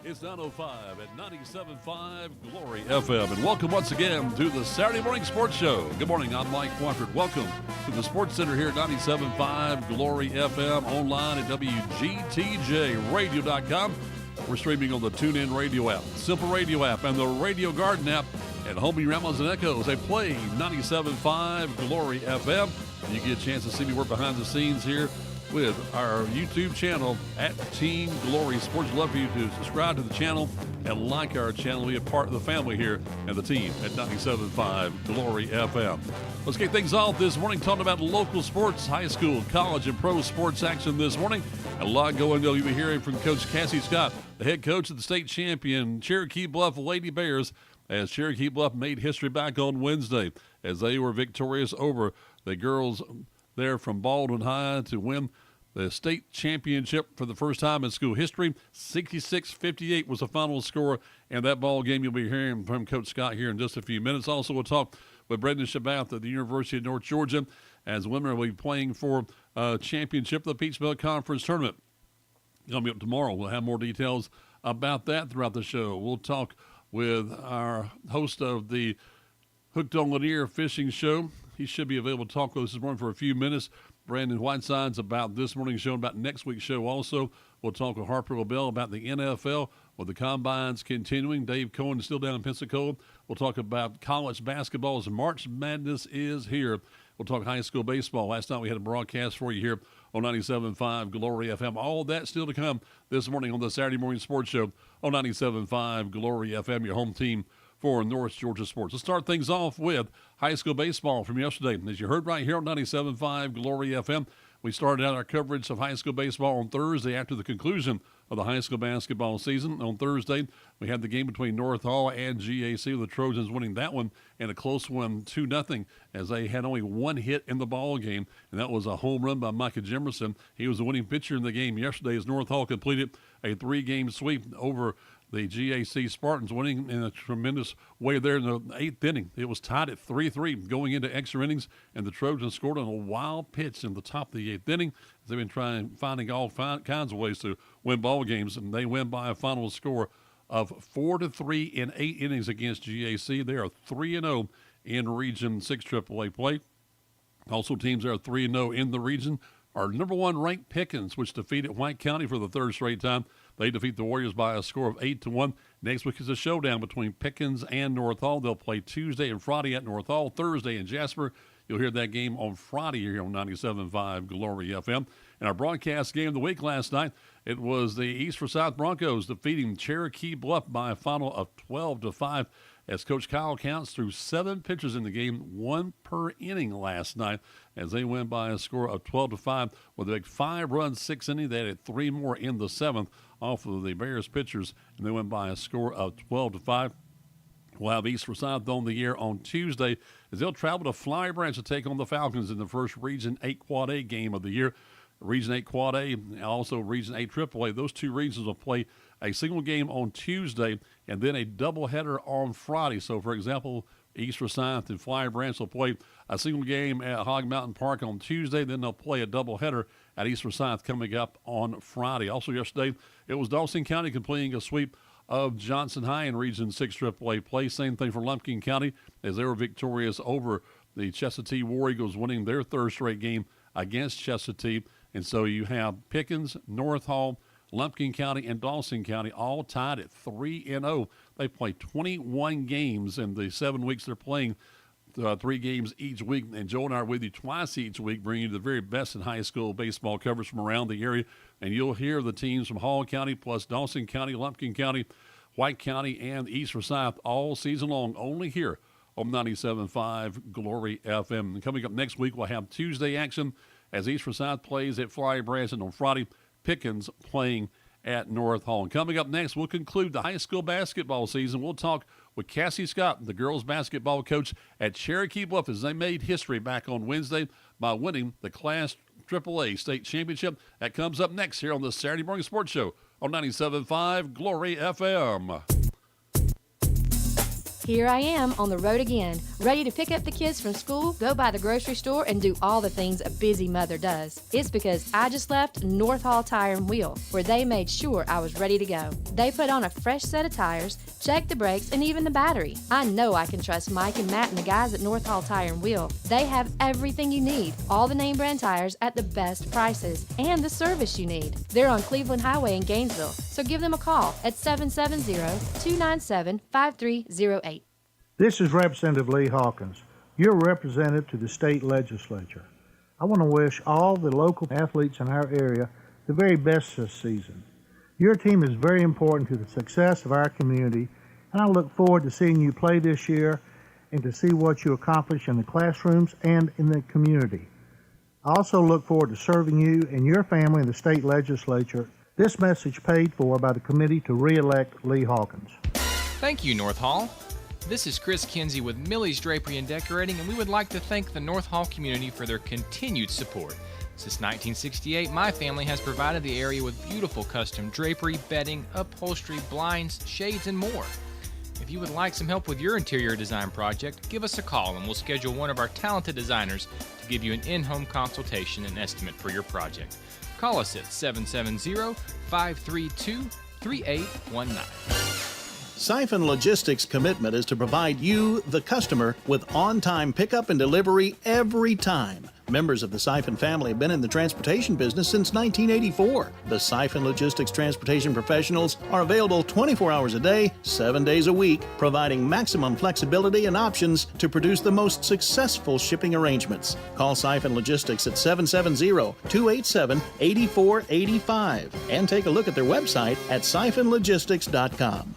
It's 9:05 at 97.5 Glory FM. And welcome once again to the Saturday Morning Sports Show. Good morning, I'm Mike Wofford. Welcome to the Sports Center here at 97.5 Glory FM, online at WGTJRadio.com. We're streaming on the TuneIn Radio app, Simple Radio app, and the Radio Garden app. And Homie Ramos and Echoes, they play 97.5 Glory FM. And you get a chance to see me work behind the scenes here with our YouTube channel at Team Glory Sports. Love for you to subscribe to the channel and like our channel. Be a part of the family here and the team at 97.5 Glory FM. Let's kick things off this morning talking about local sports, high school, college, and pro sports action this morning. A lot going on. You'll be hearing from Coach Cassie Scott, the head coach of the state champion Cherokee Bluff Lady Bears, as Cherokee Bluff made history back on Wednesday as they were victorious over the girls there from Baldwin High to win the state championship for the first time in school history. 66-58 was the final score, and that ball game you'll be hearing from Coach Scott here in just a few minutes. Also, we'll talk with Brendan Shabath at the University of North Georgia as women will be playing for a championship of the Peach Belt Conference Tournament. Coming up tomorrow, we'll have more details about that throughout the show. We'll talk with our host of the Hooked on Lanier Fishing Show. He should be available to talk with us this morning for a few minutes. Brandon Whitesides about this morning's show and about next week's show also. We'll talk with Harper LaBelle about the NFL with the combines continuing. Dave Cohen is still down in Pensacola. We'll talk about college basketball as March Madness is here. We'll talk high school baseball. Last night we had a broadcast for you here on 97.5 Glory FM. All that still to come this morning on the Saturday Morning Sports Show on 97.5 Glory FM, your home team for North Georgia sports. Let's start things off with high school baseball from yesterday. As you heard right here on 97.5 Glory FM, we started out our coverage of high school baseball on Thursday after the conclusion of the high school basketball season. On Thursday, we had the game between North Hall and GAC, the Trojans winning that one, and a close one, 2-0, as they had only one hit in the ball game, and that was a home run by Micah Jimerson. He was the winning pitcher in the game yesterday as North Hall completed a 3-game sweep over the GAC Spartans, winning in a tremendous way there in the 8th inning. It was tied at 3-3 going into extra innings, and the Trojans scored on a wild pitch in the top of the 8th inning. They've been finding all kinds of ways to win ball games, and they win by a final score of 4-3 in 8 innings against GAC. They are 3-0 in Region 6 AAA play. Also, teams that are 3-0 in the region are number 1 ranked Pickens, which defeated White County for the 3rd straight time. They defeat the Warriors by a score of 8-1. Next week is a showdown between Pickens and North Hall. They'll play Tuesday and Friday at North Hall, Thursday in Jasper. You'll hear that game on Friday here on 97.5 Glory FM. And our broadcast game of the week last night, it was the East Forsyth Broncos defeating Cherokee Bluff by a final of 12-5. As Coach Kyle counts through 7 pitchers in the game, 1 per inning last night, as they win by a score of 12-5 with a big 5-run 6th inning. They added 3 more in the 7th off of the Bears pitchers, and they win by a score of 12-5. We'll have East Forsyth on the air on Tuesday as they'll travel to Flowery Branch to take on the Falcons in the first Region 8 Quad A game of the year. Region 8 Quad A, also Region 8 AAA. Those 2 regions will play a single game on Tuesday and then a doubleheader on Friday. So, for example, East Forsyth and Flowery Branch will play a single game at Hog Mountain Park on Tuesday. Then they'll play a doubleheader at East Forsyth coming up on Friday. Also yesterday, it was Dawson County completing a sweep of Johnson High in Region 6 AAA play. Same thing for Lumpkin County as they were victorious over the Chestatee War Eagles, winning their 3rd straight game against Chestatee. And so you have Pickens, North Hall, Lumpkin County, and Dawson County all tied at 3-0. They play 21 games in the 7 weeks they're playing, 3 games each week. And Joe and I are with you twice each week, bringing you the very best in high school baseball coverage from around the area. And you'll hear the teams from Hall County, plus Dawson County, Lumpkin County, White County, and East Forsyth all season long, only here on 97.5 Glory FM. And coming up next week, we'll have Tuesday action as East Forsyth plays at Flowery Branch, and on Friday, Pickens playing at North Hall. And coming up next, we'll conclude the high school basketball season. We'll talk with Cassie Scott, the girls basketball coach at Cherokee Bluff, as they made history back on Wednesday by winning the Class AAA state championship. That comes up next here on the Saturday Morning Sports Show on 97.5 Glory FM. Here I am on the road again, ready to pick up the kids from school, go by the grocery store, and do all the things a busy mother does. It's because I just left North Hall Tire and Wheel, where they made sure I was ready to go. They put on a fresh set of tires, checked the brakes, and even the battery. I know I can trust Mike and Matt and the guys at North Hall Tire and Wheel. They have everything you need, all the name brand tires at the best prices, and the service you need. They're on Cleveland Highway in Gainesville, so give them a call at 770-297-5308. This is Representative Lee Hawkins, your representative to the state legislature. I want to wish all the local athletes in our area the very best this season. Your team is very important to the success of our community, and I look forward to seeing you play this year and to see what you accomplish in the classrooms and in the community. I also look forward to serving you and your family in the state legislature. This message paid for by the committee to re-elect Lee Hawkins. Thank you, North Hall. This is Chris Kinsey with Millie's Drapery and Decorating, and we would like to thank the North Hall community for their continued support. Since 1968, my family has provided the area with beautiful custom drapery, bedding, upholstery, blinds, shades, and more. If you would like some help with your interior design project, give us a call and we'll schedule one of our talented designers to give you an in-home consultation and estimate for your project. Call us at 770-532-3819. Siphon Logistics' commitment is to provide you, the customer, with on-time pickup and delivery every time. Members of the Siphon family have been in the transportation business since 1984. The Siphon Logistics transportation professionals are available 24 hours a day, 7 days a week, providing maximum flexibility and options to produce the most successful shipping arrangements. Call Siphon Logistics at 770-287-8485 and take a look at their website at siphonlogistics.com.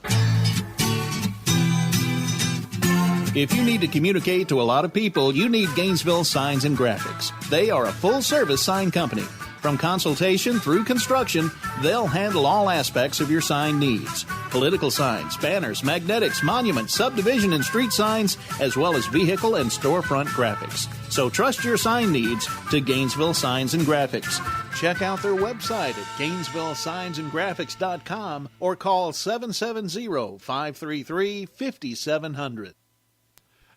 If you need to communicate to a lot of people, you need Gainesville Signs and Graphics. They are a full-service sign company. From consultation through construction, they'll handle all aspects of your sign needs. Political signs, banners, magnetics, monuments, subdivision and street signs, as well as vehicle and storefront graphics. So trust your sign needs to Gainesville Signs and Graphics. Check out their website at GainesvilleSignsandGraphics.com or call 770-533-5700.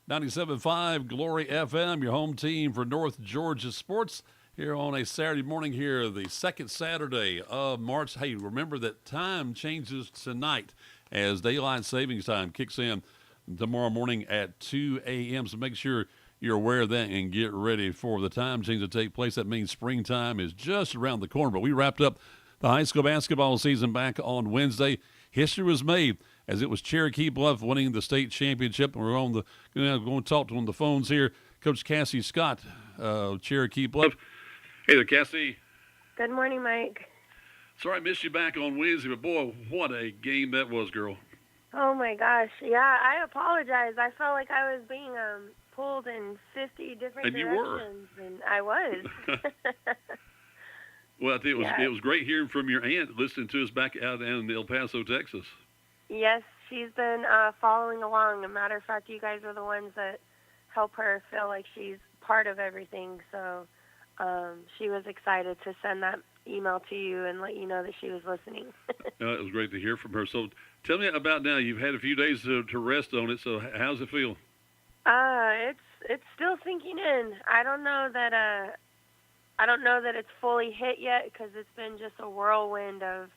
97.5 Glory FM, your home team for North Georgia sports here on a Saturday morning here, the second Saturday of March. Hey, remember that time changes tonight as daylight savings time kicks in tomorrow morning at 2 a.m. So make sure you're aware of that and get ready for the time change to take place. That means springtime is just around the corner. But we wrapped up the high school basketball season back on Wednesday. History was made as it was Cherokee Bluff winning the state championship. And we're on the going to talk to on the phones here, Coach Cassie Scott, Cherokee Bluff. Hey there, Cassie. Good morning, Mike. Sorry I missed you back on Wednesday, but boy, what a game that was, girl. Oh my gosh, yeah, I apologize. I felt like I was being pulled in 50 different and directions, and I was. Well, it was great hearing from your aunt, listening to us back out in El Paso, Texas. Yes, she's been following along. As a matter of fact, you guys are the ones that help her feel like she's part of everything. So she was excited to send that email to you and let you know that she was listening. It was great to hear from her. So tell me about now. You've had a few days to rest on it. So how's it feel? It's still sinking in. I don't know that it's fully hit yet because it's been just a whirlwind of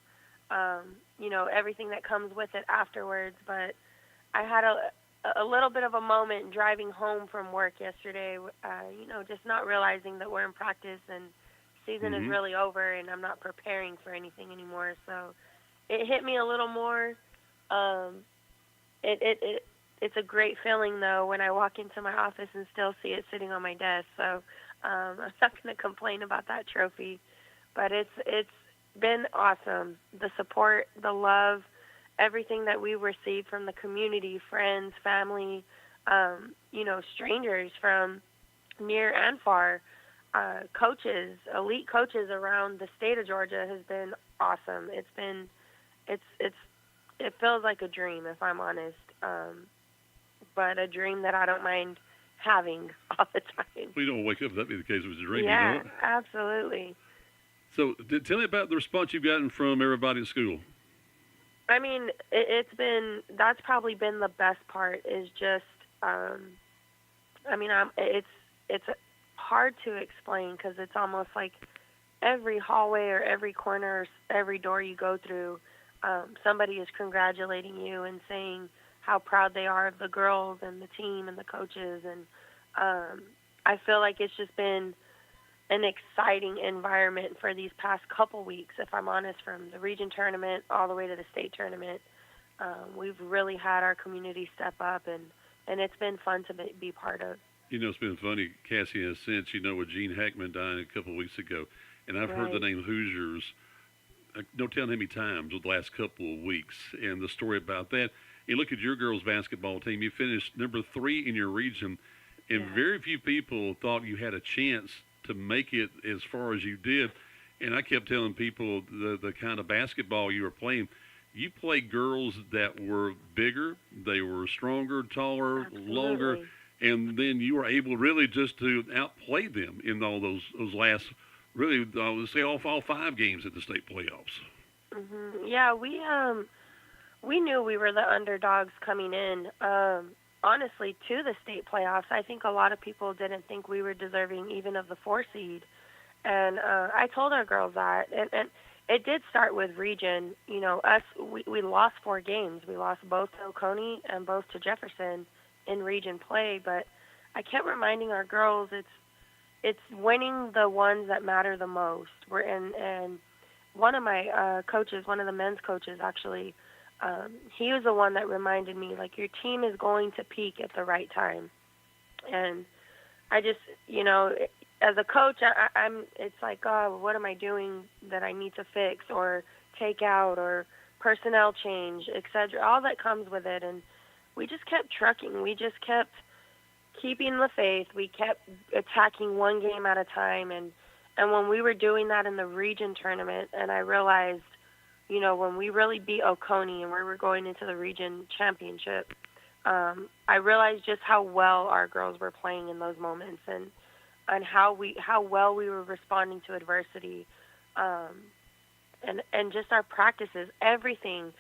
everything that comes with it afterwards. But I had a little bit of a moment driving home from work yesterday, just not realizing that we're in practice and season is really over and I'm not preparing for anything anymore. So it hit me a little more. It's a great feeling, though, when I walk into my office and still see it sitting on my desk. So I'm not going to complain about that trophy. But it's been awesome. The support, the love, everything that we received from the community, friends, family, strangers from near and far, coaches, elite coaches around the state of Georgia has been awesome. It feels like a dream, if I'm honest. But a dream that I don't mind having all the time. Well, you don't wake up, that'd be the case with a dream. Yeah, you know? Absolutely. So tell me about the response you've gotten from everybody at school. I mean, that's probably been the best part is just, I mean, it's hard to explain because it's almost like every hallway or every corner, or every door you go through, somebody is congratulating you and saying how proud they are of the girls and the team and the coaches. And I feel like it's just been an exciting environment for these past couple weeks, if I'm honest, from the region tournament all the way to the state tournament. We've really had our community step up, and it's been fun to be part of. You know, it's been funny, Cassie, in a sense, with Gene Hackman dying a couple of weeks ago, and I've heard the name Hoosiers no telling how many times over the last couple of weeks, and the story about that. You look at your girls' basketball team, you finished number 3 in your region, and very few people thought you had a chance to make it as far as you did. And I kept telling people the kind of basketball you were playing, you played girls that were bigger, they were stronger, taller, longer, and then you were able really just to outplay them in all those last, really, let's say all 5 games at the state playoffs. Mm-hmm. Yeah, we knew we were the underdogs coming in. Honestly, to the state playoffs, I think a lot of people didn't think we were deserving even of the 4 seed. And I told our girls that. And it did start with region. We lost 4 games. We lost both to Oconee and both to Jefferson in region play. But I kept reminding our girls it's winning the ones that matter the most. And one of my coaches, one of the men's coaches actually, he was the one that reminded me, like, your team is going to peak at the right time. And I just, as a coach, it's like, oh, what am I doing that I need to fix or take out or personnel change, et cetera, all that comes with it. And we just kept trucking. We just kept keeping the faith. We kept attacking one game at a time. And when we were doing that in the region tournament, and I realized, when we really beat Oconee and we were going into the region championship, I realized just how well our girls were playing in those moments and how well we were responding to adversity, and just our practices, everything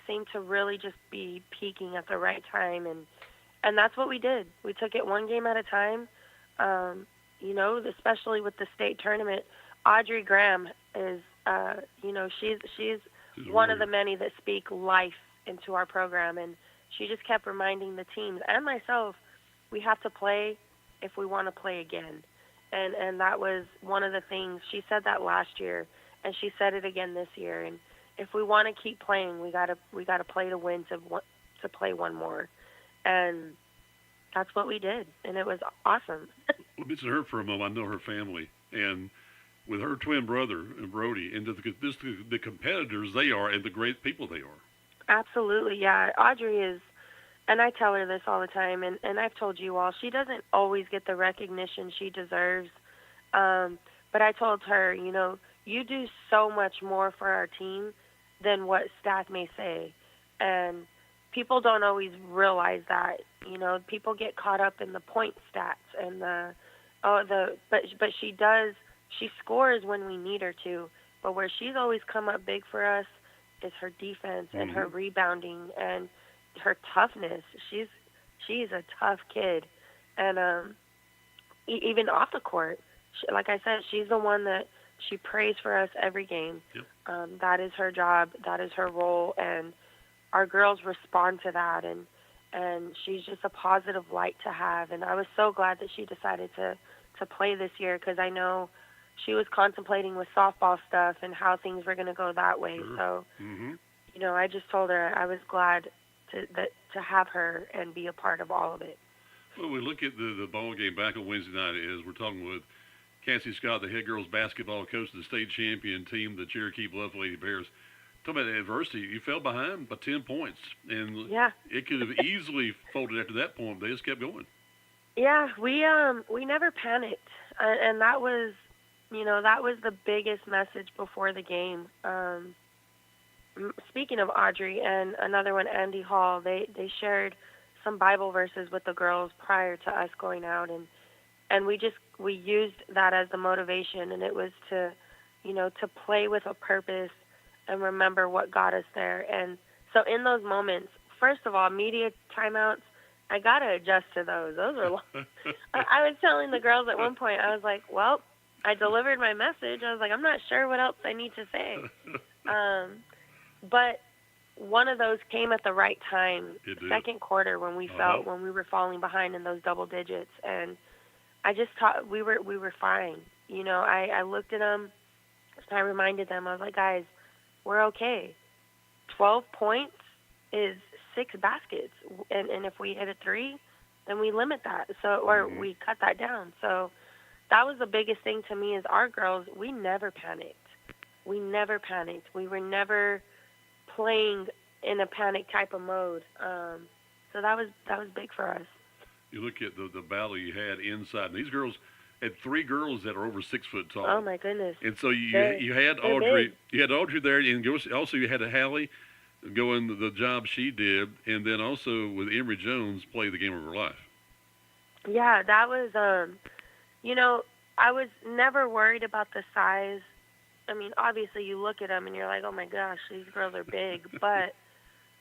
seemed to really just be peaking at the right time, and that's what we did. We took it one game at a time, especially with the state tournament. Audrey Graham is, she's one of the many that speak life into our program, and she just kept reminding the teams and myself, we have to play if we want to play again. And that was one of the things. She said that last year, and she said it again this year. And if we want to keep playing, we gotta play to win, to play one more. And that's what we did, and it was awesome. Well, mention her for a moment. I know her family, and with her twin brother, Brody, and the competitors they are and the great people they are. Absolutely, yeah. Audrey is, and I tell her this all the time, and I've told you all, she doesn't always get the recognition she deserves. But I told her, you do so much more for our team than what staff may say. And people don't always realize that. People get caught up in the point stats and but she does. She scores when we need her to, but where she's always come up big for us is her defense and her rebounding and her toughness. She's a tough kid, and even off the court, like I said, she's the one that she prays for us every game. Yep. That is her job. That is her role, and our girls respond to that, and she's just a positive light to have. And I was so glad that she decided to play this year, because I know she was contemplating with softball stuff and how things were going to go that way. Sure. So, I just told her I was glad to have her and be a part of all of it. Well, we look at the ball game back on Wednesday night. As we're talking with Cassie Scott, the head girls basketball coach of the state champion team, the Cherokee Bluff Lady Bears. Talking about adversity, you fell behind by 10 points, and it could have easily folded after that point. They just kept going. Yeah, we never panicked, and that was the biggest message before the game. Speaking of Audrey and another one, Andy Hall, they shared some Bible verses with the girls prior to us going out, and we used that as the motivation, and it was to play with a purpose, and remember what got us there. And so in those moments, first of all, media timeouts, I got to adjust to those. Those are long. I was telling the girls at one point, I was like, well, I delivered my message. I was like, I'm not sure what else I need to say. But one of those came at the right time, second quarter, when we when we were falling behind in those double digits. And I just thought we were fine. You know, I looked at them, and I reminded them, I was like, guys, we're okay. 12 points is 6 baskets, and if we hit a 3, then we limit that, or we cut that down. So that was the biggest thing to me, is our girls, we never panicked. We never panicked. We were never playing in a panic type of mode. So that was big for us. You look at the battle you had inside, and these girls had 3 girls that are over 6 foot tall. Oh my goodness! And so you had Audrey, there, and also you had a Hallie going the job she did, and then also with Emory Jones play the game of her life. Yeah, that was, you know, I was never worried about the size. I mean, obviously you look at them and you're like, oh my gosh, these girls are big, but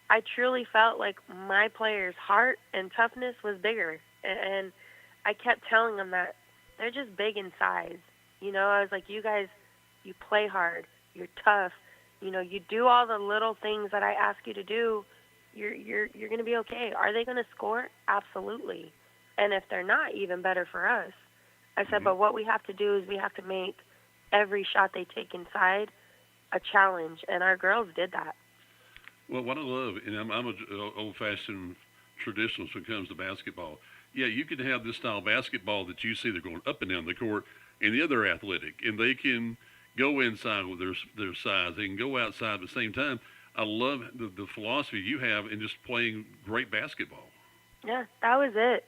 I truly felt like my players' heart and toughness was bigger, and I kept telling them that they're just big in size. You know, I was like, you guys, you play hard, you're tough, you know, you do all the little things that I ask you to do, you're going to be okay. Are they going to score? Absolutely. And if they're not, even better for us. I said, but what we have to do is we have to make every shot they take inside a challenge, and our girls did that. Well, what I love, and I'm an old-fashioned traditionalist when it comes to basketball. Yeah, you can have this style of basketball that you see they're going up and down the court, and the other athletic, and they can go inside with their size. They can go outside at the same time. I love the philosophy you have in just playing great basketball. Yeah, that was it.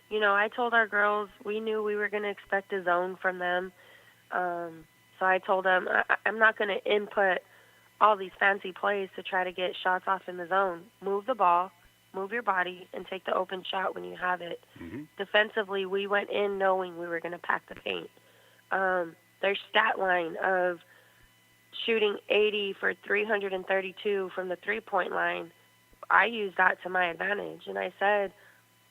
You know, I told our girls we knew we were going to expect a zone from them. So I told them I'm not going to input all these fancy plays to try to get shots off in the zone. Move the ball, move your body, and take the open shot when you have it. Defensively, we went in knowing we were going to pack the paint. Their stat line of shooting 80 for 332 from the three-point line, I used that to my advantage. And I said,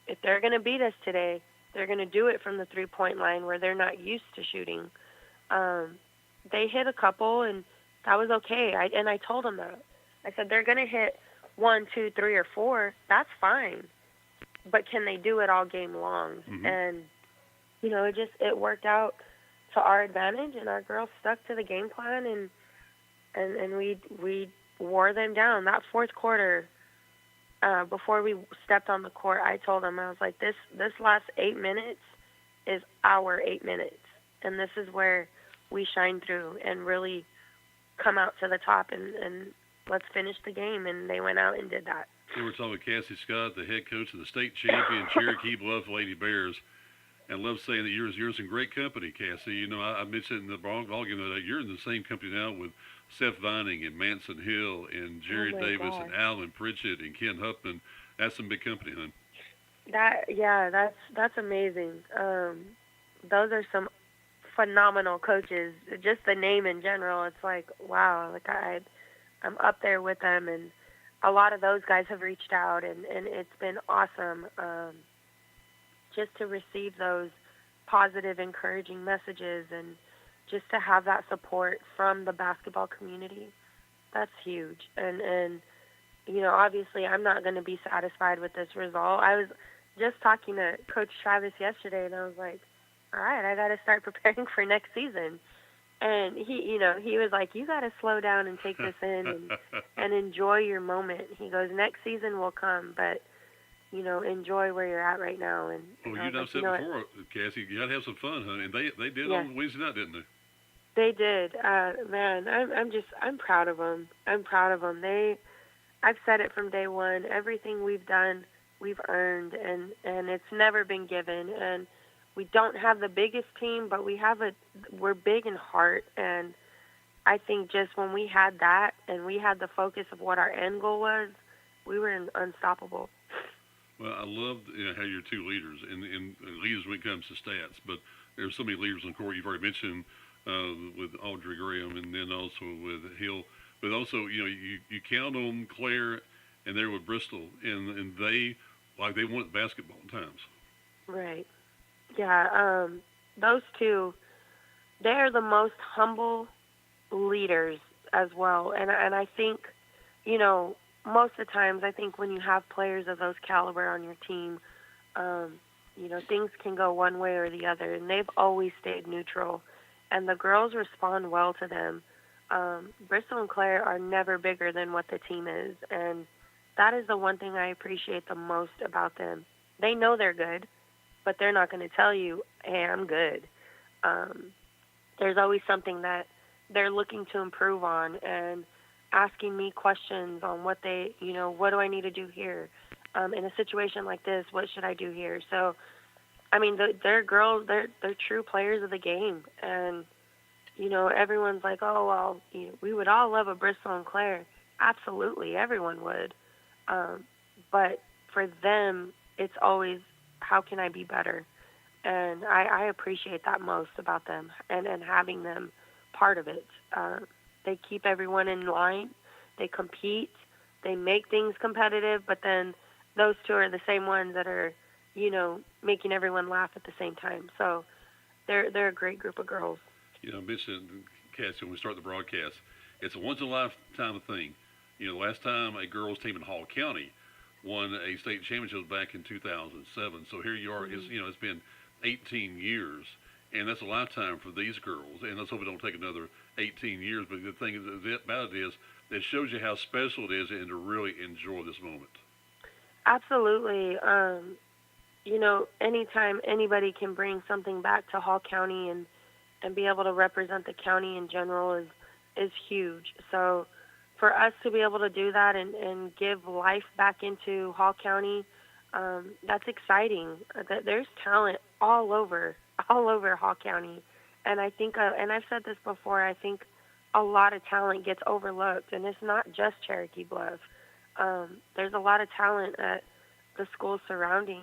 if they're going to beat us today, they're going to do it from the three-point line where they're not used to shooting. They hit a couple, and that was okay. I told them that. I said, they're going to hit 1, 2, 3, or 4. That's fine. But can they do it all game long? And, you know, it worked out to our advantage, and our girls stuck to the game plan, and we wore them down. That fourth quarter, before we stepped on the court, I told them, I was like, this last 8 minutes is our 8 minutes, and this is where we shine through and really come out to the top, and let's finish the game. And they went out and did that. We were talking with Cassie Scott, the head coach of the state champion Cherokee Bluff Lady Bears. And I love saying that you're in great company, Cassie. You know, I mentioned in the ball game that you're in the same company now with Seth Vining and Manson Hill and Jerry Davis and Alan Pritchett and Ken Huffman. That's some big company, hon. That's amazing. Those are some phenomenal coaches. Just the name in general, it's like, wow. Like I'm up there with them, and a lot of those guys have reached out, and it's been awesome. Just to receive those positive, encouraging messages, and just to have that support from the basketball community, that's huge. And you know, obviously I'm not going to be satisfied with this result. I was just talking to Coach Travis yesterday, and I was like, all right, I got to start preparing for next season. And he was like, you got to slow down and take this in and enjoy your moment. He goes, next season will come, but you know, enjoy where you're at right now. And well, you said before, Cassie, you got to have some fun, honey. And they did on Wednesday night, didn't they? They did. Man, I'm proud of them. I'm proud of them. I've said it from day one. Everything we've done, we've earned, and it's never been given. And we don't have the biggest team, but we're big in heart. And I think just when we had that and we had the focus of what our end goal was, we were unstoppable. Well, I love how you're two leaders, and leaders when it comes to stats, but there's so many leaders on the court. You've already mentioned with Audrey Graham, and then also with Hill. But also, you count on Claire, and they're with Bristol, and they want basketball at times. Right. Yeah. Those two, they're the most humble leaders as well, and I think, most of the times I think when you have players of those caliber on your team, things can go one way or the other, and they've always stayed neutral, and the girls respond well to them. Bristol and Claire are never bigger than what the team is, and that is the one thing I appreciate the most about them. They know they're good, but they're not going to tell you, hey, I'm good. There's always something that they're looking to improve on and asking me questions on what what do I need to do here? In a situation like this, what should I do here? So, I mean, they're girls, they're true players of the game. And, everyone's like, oh, well, we would all love a Bristol and Claire. Absolutely, everyone would. But for them, it's always, how can I be better? And I appreciate that most about them and having them part of it. They keep everyone in line. They compete. They make things competitive, but then those two are the same ones that are, making everyone laugh at the same time. So they're a great group of girls. I mentioned, Cassie, when we start the broadcast, it's a once-in-a-lifetime thing. The last time a girls team in Hall County won a state championship was back in 2007. So here you are. Mm-hmm. It's been 18 years, and that's a lifetime for these girls. And let's hope it don't take another 18 years. But the thing about it is, it shows you how special it is and to really enjoy this moment. Absolutely. Anytime anybody can bring something back to Hall County and be able to represent the county in general is huge. So for us to be able to do that and give life back into Hall County, that's exciting. There's talent all over Hall County. And I think, and I've said this before, I think a lot of talent gets overlooked, and it's not just Cherokee Bluff. There's a lot of talent at the schools surrounding,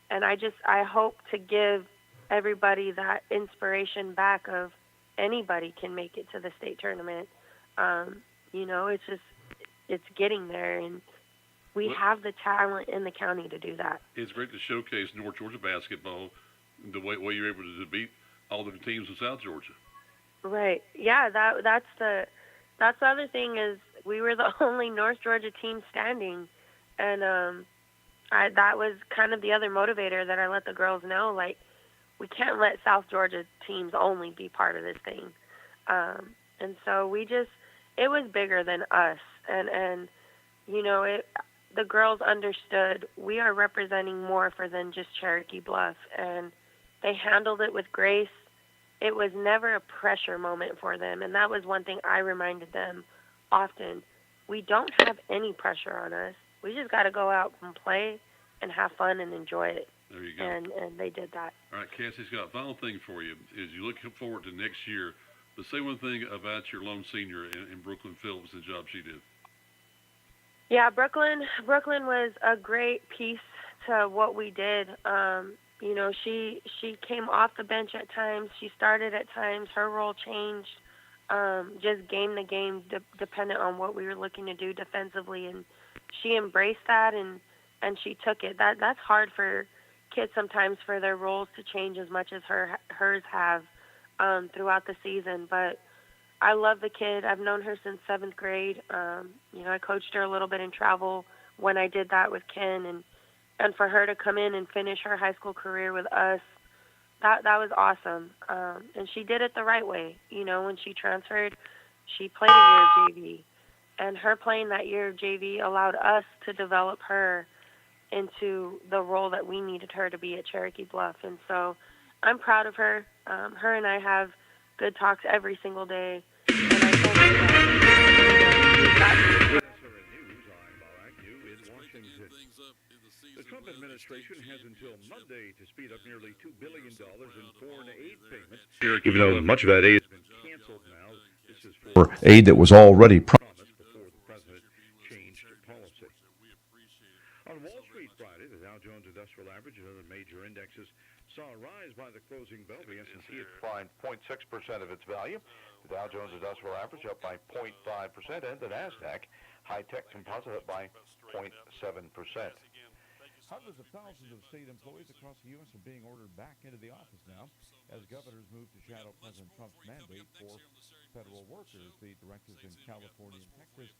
and I hope to give everybody that inspiration back of anybody can make it to the state tournament. It's getting there, and we have the talent in the county to do that. It's great to showcase North Georgia basketball the way you're able to beat all the teams in South Georgia. Right. Yeah, that's the other thing is we were the only North Georgia team standing, and that was kind of the other motivator that I let the girls know, like, we can't let South Georgia teams only be part of this thing. And so it was bigger than us, and the girls understood we are representing more for than just Cherokee Bluff, and they handled it with grace. It was never a pressure moment for them, and that was one thing I reminded them often. We don't have any pressure on us. We just got to go out and play and have fun and enjoy it. There you go. And they did that. All right, Cassie Scott, final thing for you is you look forward to next year. But say one thing about your lone senior in Brooklyn Phillips, the job she did. Yeah, Brooklyn was a great piece to what we did. She came off the bench at times. She started at times. Her role changed, just game to game, dependent on what we were looking to do defensively. And she embraced that, and she took it. That's hard for kids sometimes for their roles to change as much as hers have throughout the season. But I love the kid. I've known her since 7th grade. I coached her a little bit in travel when I did that with Ken, and for her to come in and finish her high school career with us, that was awesome. And she did it the right way. When she transferred, she played a year of JV, and her playing that year of JV allowed us to develop her into the role that we needed her to be at Cherokee Bluff. And so I'm proud of her. Her and I have good talks every single day. And I told her The Trump administration has until Monday to speed up nearly $2 billion in foreign aid payments. Even though much of that aid has been canceled now, this is for aid that was already promised before the president changed policy. On Wall Street Friday, the Dow Jones Industrial Average and other major indexes saw a rise by the closing bell. The S&P declined 0.6% of its value. The Dow Jones Industrial Average up by 0.5%, and the Nasdaq High-Tech Composite up by 0.7%. Hundreds of thousands of state employees across the U.S. are being ordered back into the office now as governors move to shadow President Trump's mandate for federal workers. The directives in California and Texas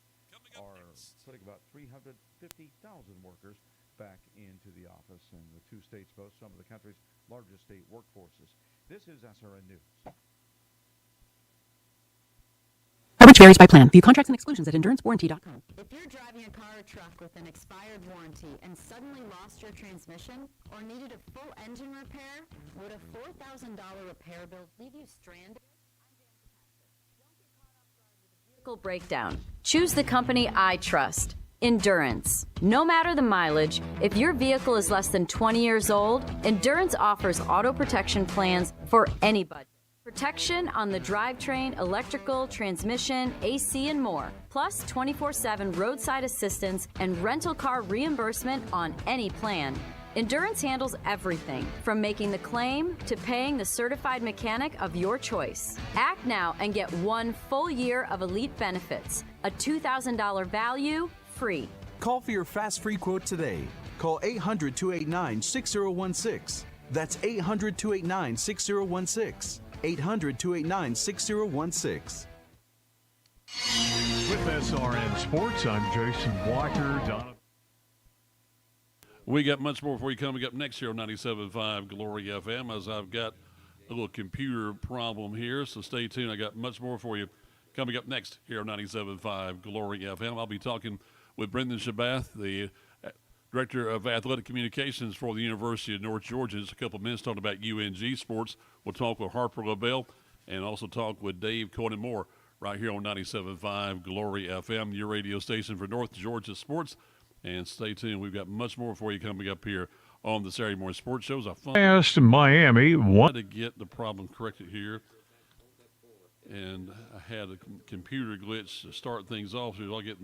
are putting about 350,000 workers back into the office, and the two states boast some of the country's largest state workforces. This is SRN News. Coverage varies by plan. View contracts and exclusions at endurancewarranty.com. If you're driving a car or truck with an expired warranty and suddenly lost your transmission or needed a full engine repair, would a $4,000 repair bill leave you stranded? Vehicle breakdown. Choose the company I trust. Endurance. No matter the mileage, if your vehicle is less than 20 years old, Endurance offers auto protection plans for any budget. Protection on the drivetrain, electrical, transmission, AC, and more. Plus 24/7 roadside assistance and rental car reimbursement on any plan. Endurance handles everything, from making the claim to paying the certified mechanic of your choice. Act now and get 1 full year of elite benefits. A $2,000 value, free. Call for your fast free quote today. Call 800-289-6016. That's 800-289-6016. 800-289-6016. With SRN Sports, I'm Jason Walker. Donovan. We got much more for you coming up next here on 97.5 Glory FM, as I've got a little computer problem here, so stay tuned. I got much more for you coming up next here on 97.5 Glory FM. I'll be talking with Brendan Shabath, the Director of Athletic Communications for the University of North Georgia. Just a couple of minutes talking about UNG sports. We'll talk with Harper LaBelle and also talk with Dave Cohen Moore right here on 97.5 Glory FM, your radio station for North Georgia sports. And stay tuned. We've got much more for you coming up here on the Saturday morning sports shows. Past Miami. Try to get the problem corrected here. And I had a computer glitch to start things off, so I'll get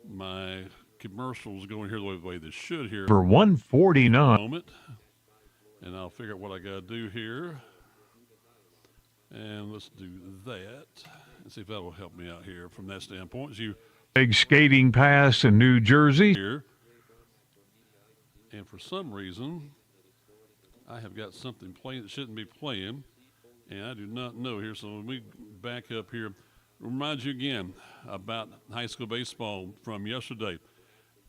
my commercials going here the way they should here. For 149. Moment. And I'll figure out what I got to do here. And let's do that. And see if that will help me out here from that standpoint. Big skating pass in New Jersey. Here. And for some reason, I have got something playing that shouldn't be playing. And I do not know here. So when we back up here, remind you again about high school baseball from yesterday.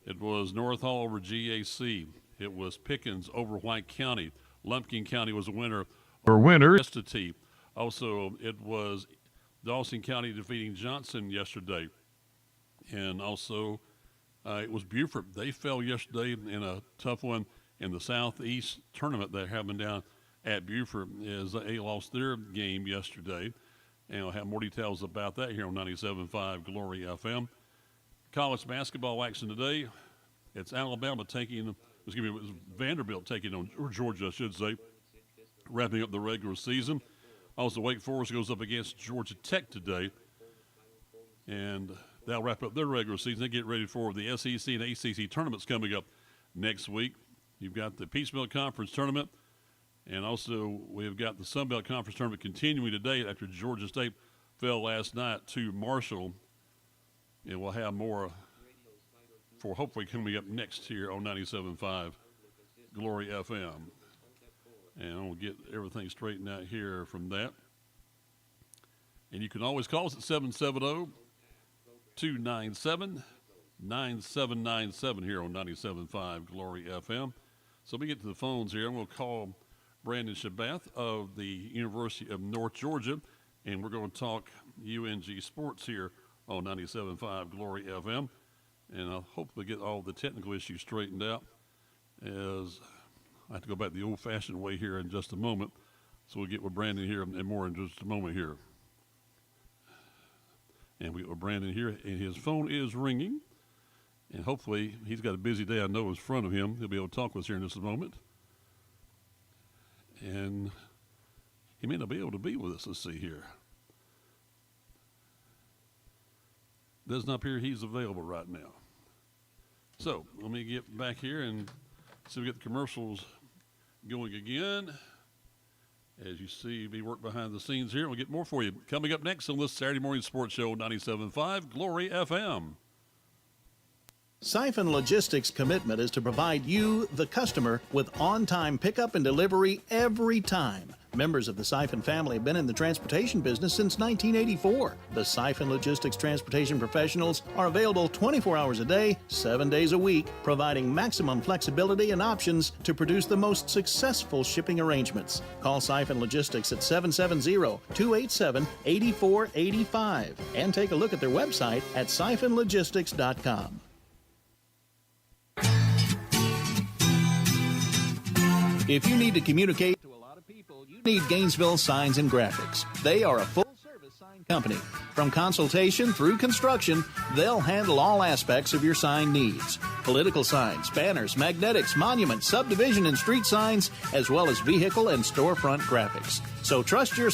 It was North Hall over GAC. It was Pickens over White County. Lumpkin County was a winner. For winners. Also, it was Dawson County defeating Johnson yesterday. And also, it was Beaufort. They fell yesterday in a tough one in the Southeast tournament that happened down at Beaufort, as they lost their game yesterday. And I'll have more details about that here on 97.5 Glory FM. College basketball action today. It's Alabama Vanderbilt taking on Georgia, I should say, wrapping up the regular season. Also, Wake Forest goes up against Georgia Tech today, and they'll wrap up their regular season. They get ready for the SEC and ACC tournaments coming up next week. You've got the Peach Belt Conference tournament, and also we've got the Sun Belt Conference tournament continuing today after Georgia State fell last night to Marshall. And we'll have more for hopefully coming up next here on 97.5 Glory FM. And we'll get everything straightened out here from that. And you can always call us at 770-297-9797 here on 97.5 Glory FM. So we get to the phones here, and we'll call Brandon Shabath of the University of North Georgia, and we're going to talk UNG sports here on 97.5 Glory FM, and I'll hopefully get all the technical issues straightened out, as I have to go back the old-fashioned way here in just a moment. So we'll get with Brandon here and more in just a moment here. And we get with Brandon here, and his phone is ringing, and hopefully he's got a busy day I know in front of him. He'll be able to talk with us here in just a moment. And he may not be able to be with us. Let's see here. Does not appear he's available right now. So let me get back here and see if we get the commercials going again. As you see me work behind the scenes here, we'll get more for you. Coming up next on this Saturday morning sports show, 97.5 Glory FM. Siphon Logistics' commitment is to provide you, the customer, with on-time pickup and delivery every time. Members of the Siphon family have been in the transportation business since 1984. The Siphon Logistics transportation professionals are available 24 hours a day, 7 days a week, providing maximum flexibility and options to produce the most successful shipping arrangements. Call Siphon Logistics at 770-287-8485 and take a look at their website at siphonlogistics.com. If you need to communicate to a lot of people, you need Gainesville Signs and Graphics. They are a full-service sign company. From consultation through construction, they'll handle all aspects of your sign needs. Political signs, banners, magnetics, monuments, subdivision and street signs, as well as vehicle and storefront graphics. So trust your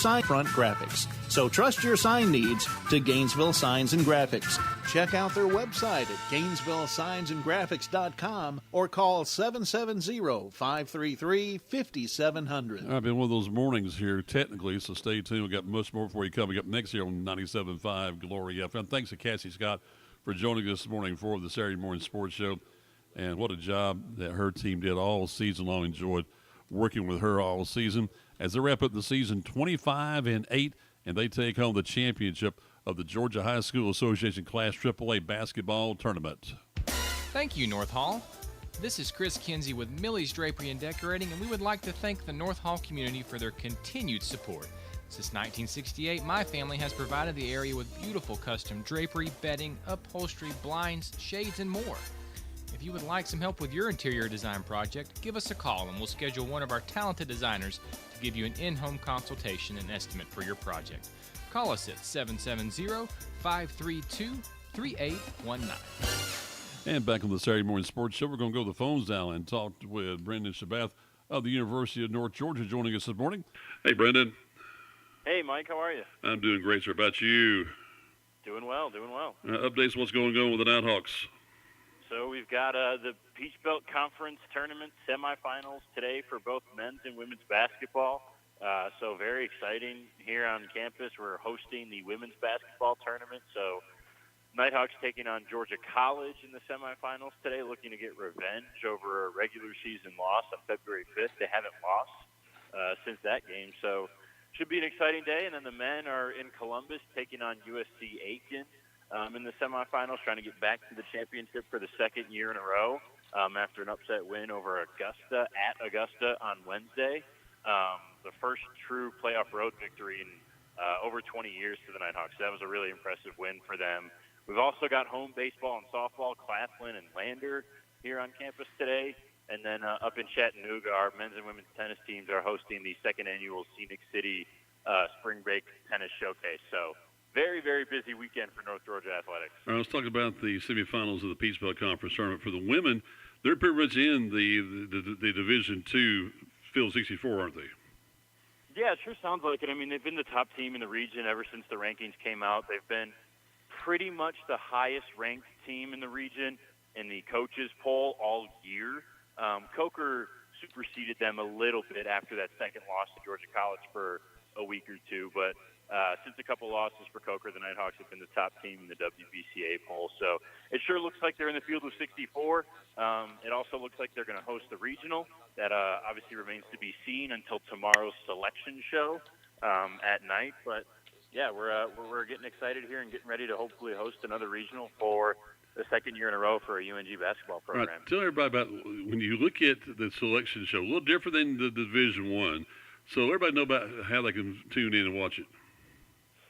sign needs to Gainesville Signs and Graphics. Check out their website at GainesvilleSignsandGraphics.com or call 770-533-5700. I've been one of those mornings here technically, so stay tuned. We've got much more for you coming up next here on 97.5 Glory FM. Thanks to Cassie Scott for joining us this morning for the Saturday morning sports show. And what a job that her team did all season long. Enjoyed working with her all season. As they wrap up the season 25-8, and they take home the championship of the Georgia High School Association Class AAA basketball tournament. Thank you, North Hall. This is Chris Kinsey with Millie's Drapery and Decorating, and we would like to thank the North Hall community for their continued support. Since 1968, my family has provided the area with beautiful custom drapery, bedding, upholstery, blinds, shades, and more. If you would like some help with your interior design project, give us a call and we'll schedule one of our talented designers to give you an in-home consultation and estimate for your project. Call us at 770-532-3819. And back on the Saturday morning sports show, we're going to go to the phones now and talk with Brendan Shabath of the University of North Georgia joining us this morning. Hey, Brendan. Hey, Mike. How are you? I'm doing great, sir. About you? Doing well. Updates what's going on with the Nighthawks. So we've got the Peach Belt Conference Tournament semifinals today for both men's and women's basketball. So very exciting here on campus. We're hosting the women's basketball tournament. So Nighthawks taking on Georgia College in the semifinals today, looking to get revenge over a regular season loss on February 5th. They haven't lost since that game. So should be an exciting day. And then the men are in Columbus taking on USC Aiken. In the semifinals, trying to get back to the championship for the second year in a row after an upset win over Augusta at Augusta on Wednesday. The first true playoff road victory in over 20 years for the Nighthawks. That was a really impressive win for them. We've also got home baseball and softball, Claflin and Lander here on campus today. And then up in Chattanooga, our men's and women's tennis teams are hosting the second annual Scenic City Spring Break Tennis Showcase. So very, very busy weekend for North Georgia athletics. All right, let's talk about the semifinals of the Peach Belt Conference tournament. For the women, they're pretty much in the Division II Field 64, aren't they? Yeah, it sure sounds like it. I mean, they've been the top team in the region ever since the rankings came out. They've been pretty much the highest-ranked team in the region in the coaches' poll all year. Coker superseded them a little bit after that second loss to Georgia College for a week or two, but since a couple losses for Coker, the Nighthawks have been the top team in the WBCA poll. So it sure looks like they're in the field of 64. It also looks like they're going to host the regional. That obviously remains to be seen until tomorrow's selection show at night. But, yeah, we're getting excited here and getting ready to hopefully host another regional for the second year in a row for a UNG basketball program. All right, tell everybody about when you look at the selection show, a little different than the Division I. So everybody know about how they can tune in and watch it.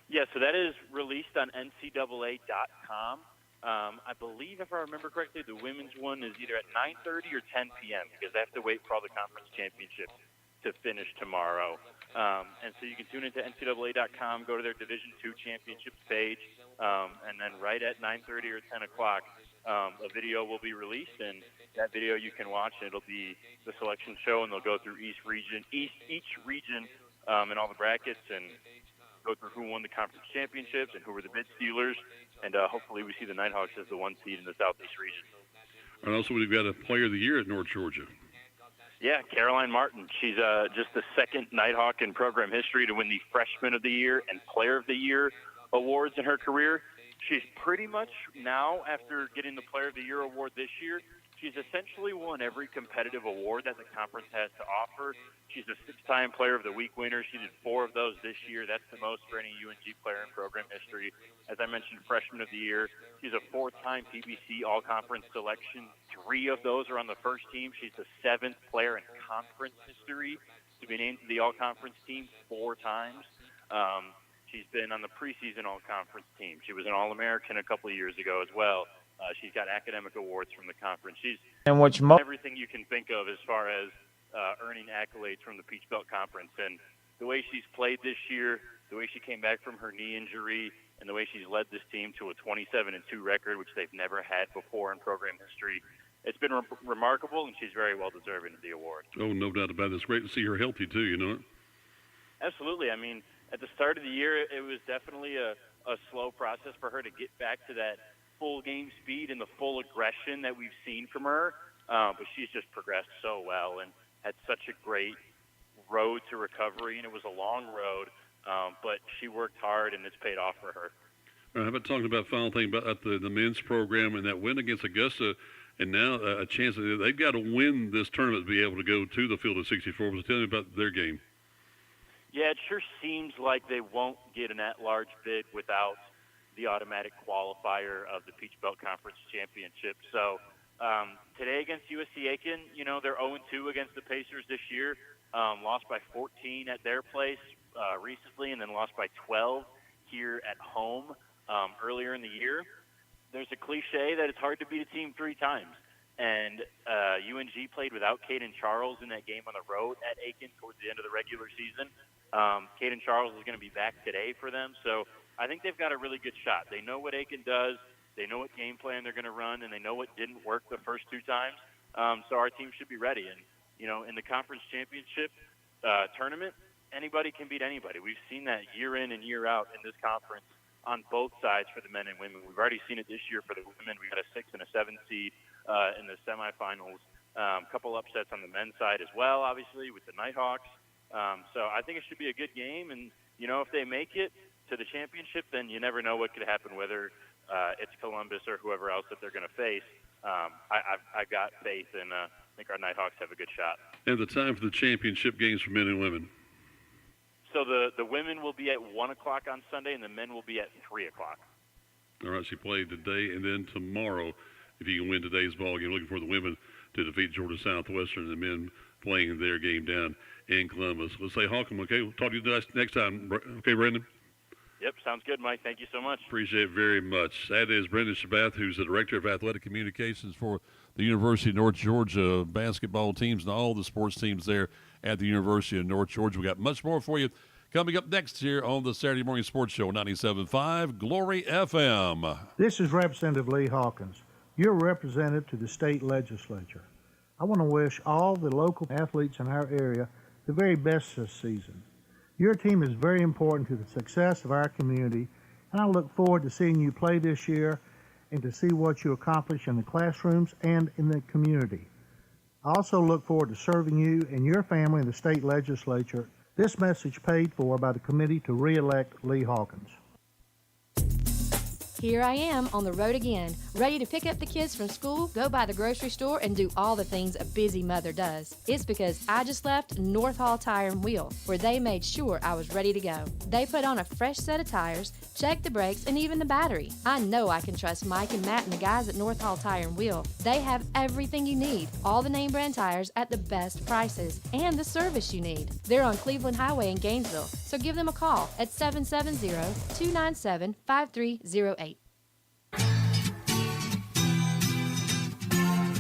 Yeah, so that is released on NCAA.com. I believe, if I remember correctly, the women's one is either at 9:30 or 10 p.m. because they have to wait for all the conference championships to finish tomorrow. And so you can tune into NCAA.com, go to their Division II championships page, and then right at 9:30 or 10 o'clock, a video will be released, and that video you can watch. It'll be the selection show, and they'll go through each region, and all the brackets, and go through who won the conference championships and who were the mid stealers, and hopefully we see the Nighthawks as the one seed in the Southeast region. And also we've got a Player of the Year at North Georgia. Yeah, Caroline Martin. She's just the second Nighthawk in program history to win the Freshman of the Year and Player of the Year awards in her career. She's pretty much now, after getting the Player of the Year award this year, she's essentially won every competitive award that the conference has to offer. She's a 6-time Player of the Week winner. She did 4 of those this year. That's the most for any UNG player in program history. As I mentioned, Freshman of the Year. She's a 4-time PBC All-Conference selection. 3 of those are on the first team. She's the 7th player in conference history to be named to the All-Conference team 4 times. She's been on the preseason All-Conference team. She was an All-American a couple of years ago as well. She's got academic awards from the conference. She's everything you can think of as far as earning accolades from the Peach Belt Conference. And the way she's played this year, the way she came back from her knee injury, and the way she's led this team to a 27-2 record, which they've never had before in program history, it's been remarkable, and she's very well deserving of the award. Oh, no doubt about it. It's great to see her healthy, too, you know? Absolutely. I mean, at the start of the year, it was definitely a slow process for her to get back to that full game speed and the full aggression that we've seen from her. But she's just progressed so well and had such a great road to recovery, and it was a long road, but she worked hard, and it's paid off for her. How about talking about final thing about the men's program and that win against Augusta, and now a chance that they've got to win this tournament to be able to go to the Field of 64. So tell me about their game. Yeah, it sure seems like they won't get an at-large bid without the automatic qualifier of the Peach Belt Conference Championship. So today against USC Aiken, you know, they're 0-2 against the Pacers this year, lost by 14 at their place recently, and then lost by 12 here at home earlier in the year. There's a cliche that it's hard to beat a team 3 times. And UNG played without Caden Charles in that game on the road at Aiken towards the end of the regular season. Caden Charles is going to be back today for them. So I think they've got a really good shot. They know what Aiken does. They know what game plan they're going to run, and they know what didn't work the first 2 times. So our team should be ready. And, you know, in the conference championship tournament, anybody can beat anybody. We've seen that year in and year out in this conference on both sides for the men and women. We've already seen it this year for the women. We got a 6 and a 7 seed in the semifinals. A couple upsets on the men's side as well, obviously, with the Nighthawks. So I think it should be a good game. And, you know, if they make it to the championship, then you never know what could happen, whether it's Columbus or whoever else that they're going to face. I've got faith, and I think our Nighthawks have a good shot. And the time for the championship games for men and women? So the women will be at 1 o'clock on Sunday, and the men will be at 3 o'clock. All right, she played today and then tomorrow. If you can win today's ball game, looking for the women to defeat Georgia Southwestern, and the men playing their game down in Columbus. Let's say Holcomb, okay? We'll talk to you next time. Okay, Brendan? Yep, sounds good, Mike. Thank you so much. Appreciate it very much. That is Brendan Shabath, who's the Director of Athletic Communications for the University of North Georgia basketball teams and all the sports teams there at the University of North Georgia. We got much more for you coming up next here on the Saturday Morning Sports Show, 97.5 Glory FM. This is Representative Lee Hawkins, your representative to the state legislature. I want to wish all the local athletes in our area the very best this season. Your team is very important to the success of our community, and I look forward to seeing you play this year and to see what you accomplish in the classrooms and in the community. I also look forward to serving you and your family in the state legislature. This message paid for by the committee to re-elect Lee Hawkins. Here I am on the road again, ready to pick up the kids from school, go by the grocery store, and do all the things a busy mother does. It's because I just left North Hall Tire and Wheel, where they made sure I was ready to go. They put on a fresh set of tires, checked the brakes, and even the battery. I know I can trust Mike and Matt and the guys at North Hall Tire and Wheel. They have everything you need, all the name brand tires at the best prices, and the service you need. They're on Cleveland Highway in Gainesville, so give them a call at 770-297-5308.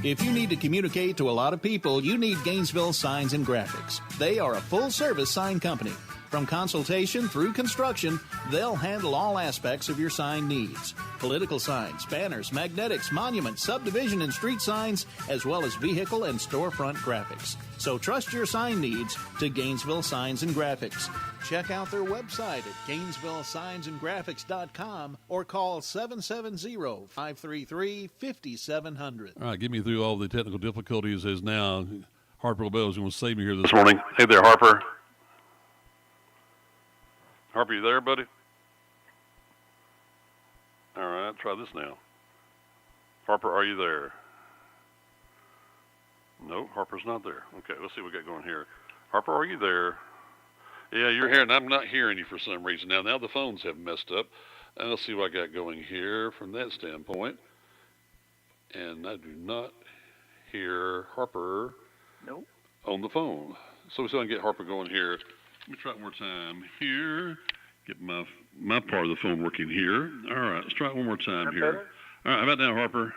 If you need to communicate to a lot of people, you need Gainesville Signs and Graphics. They are a full-service sign company. From consultation through construction, they'll handle all aspects of your sign needs. Political signs, banners, magnetics, monuments, subdivision and street signs, as well as vehicle and storefront graphics. So trust your sign needs to Gainesville Signs and Graphics. Check out their website at GainesvilleSignsandGraphics.com or call 770-533-5700. All right, get me through all the technical difficulties as now Harper LaBelle is going to save me here this morning. Hey there, Harper. Harper, you there, buddy? All right, try this now. Harper, are you there? No, Harper's not there. Okay, let's see what we got going here. Harper, are you there? Yeah, you're here, and I'm not hearing you for some reason. Now the phones have messed up. Let's see what I got going here from that standpoint. And I do not hear Harper on the phone. So we still can get Harper going here. Let me try it one more time here. Get my part of the phone working here. All right, let's try it one more time here. Better? All right, how about now, Harper?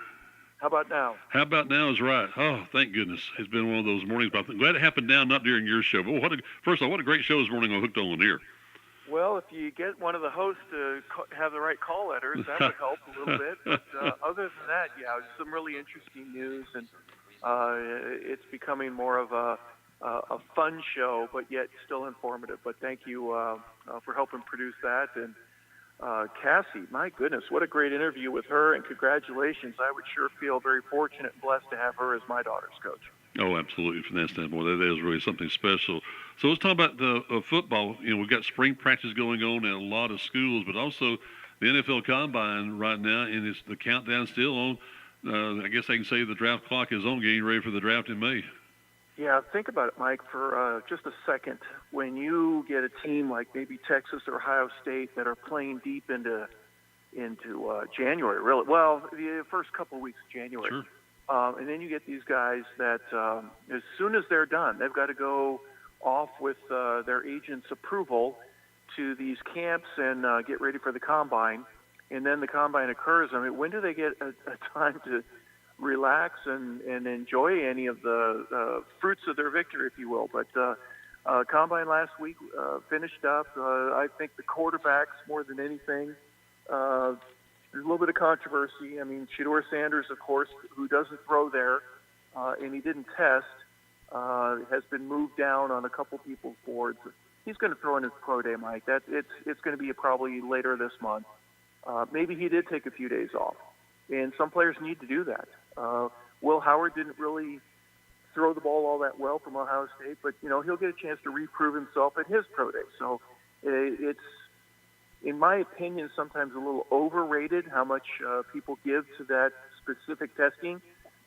How about now? How about now is right. Oh, thank goodness. It's been one of those mornings, but I'm glad it happened now, not during your show. But first of all, what a great show this morning on Hooked on Lanier. Well, if you get one of the hosts to have the right call letters, that would help a little bit. But other than that, yeah, some really interesting news, and it's becoming more of a fun show, but yet still informative. But thank you for helping produce that. And Cassie, my goodness, what a great interview with her, and congratulations. I would sure feel very fortunate and blessed to have her as my daughter's coach. Oh, absolutely. From that standpoint, that is really something special. So let's talk about the football. You know, we've got spring practice going on in a lot of schools, but also the NFL Combine right now, and it's the countdown still on. I guess I can say the draft clock is on, getting ready for the draft in May. Yeah, think about it, Mike, for just a second. When you get a team like maybe Texas or Ohio State that are playing deep into January, really, well, the first couple of weeks of January, sure. And then you get these guys that as soon as they're done, they've got to go off with their agent's approval to these camps and get ready for the Combine. And then the Combine occurs. I mean, when do they get a time to relax and enjoy any of the fruits of their victory, if you will? But Combine last week finished up. I think the quarterbacks, more than anything, there's a little bit of controversy. I mean, Shedeur Sanders, of course, who doesn't throw there, and he didn't test, has been moved down on a couple people's boards. He's going to throw in his pro day, Mike. It's going to be probably later this month. Maybe he did take a few days off, and some players need to do that. Will Howard didn't really throw the ball all that well from Ohio State, but, you know, he'll get a chance to reprove himself at his pro day. So it's, in my opinion, sometimes a little overrated how much people give to that specific testing,